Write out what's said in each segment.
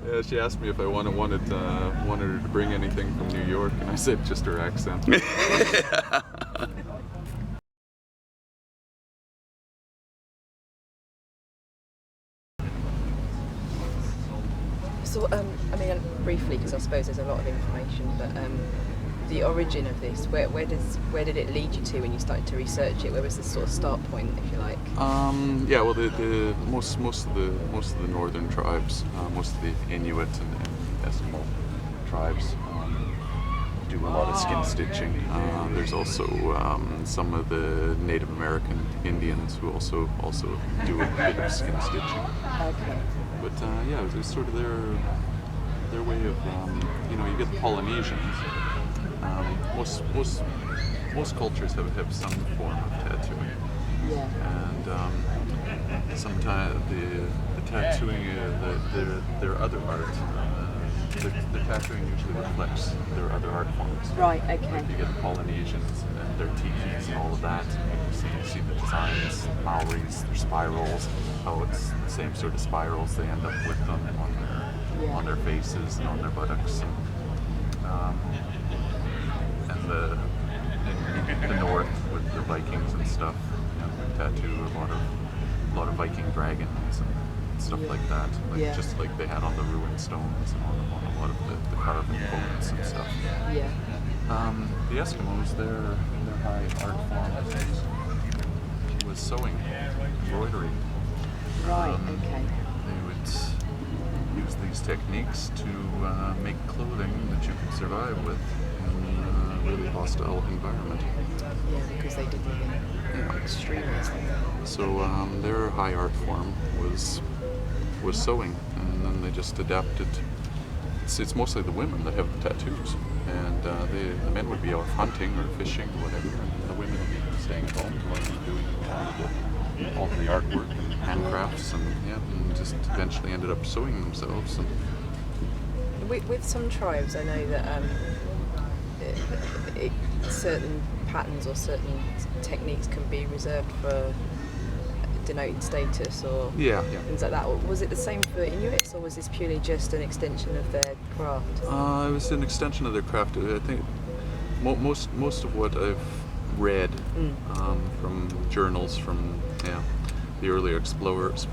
Yeah, she asked me if I wanted her to bring anything from New York, and I said just her accent. So, I mean, briefly, because I suppose there's a lot of information, but the origin of this, where did it lead you to when you started to research it? Where was the sort of start point, if you like? Yeah, well, the most of the northern tribes, most of the Inuit and Eskimo tribes do a lot of skin stitching. There's also some of the Native American Indians who also do a bit of skin stitching. Okay. But yeah, it was sort of their way of you get the Polynesians. Most cultures have some form of tattooing. Yeah. And sometimes the tattooing, their other art, the tattooing usually reflects their other art forms. Right. Okay. Like you get the Polynesians and their tikis and all of that. You see the designs, Maoris, their spirals, how it's the same sort of spirals they end up with them on their faces and on their buttocks. And the north with the Vikings and stuff, we tattoo a lot of Viking dragons and stuff like that, just like they had on the ruined stones and on a lot of the carved bones and stuff. Yeah. The Eskimos, their high art form was sewing, embroidery. Right. Okay. They would use these techniques to make clothing that you could survive with in a really hostile environment. Yeah, because they did live in extremes. So their high art form was sewing, and then they just adapted. It's mostly the women that have the tattoos, and the men would be out hunting or fishing or whatever, and the women would be staying at home and doing all of the artwork and handcrafts, and just eventually ended up sewing themselves. And With some tribes, I know that certain patterns or certain techniques can be reserved for denoting status or things like that. Was it the same for Inuits, or was this purely just an extension of their craft? It was an extension of their craft. I think most of what I've read from journals from the earlier explorers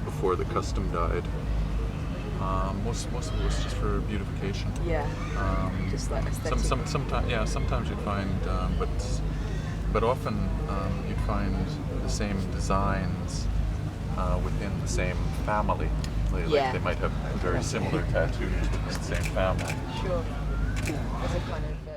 before the custom died. Most of it was just for beautification. Yeah. Just like aesthetic. Sometimes you'd find, but often you'd find the same designs within the same family. Like they might have very similar tattoos to the same family. Sure. As a kind of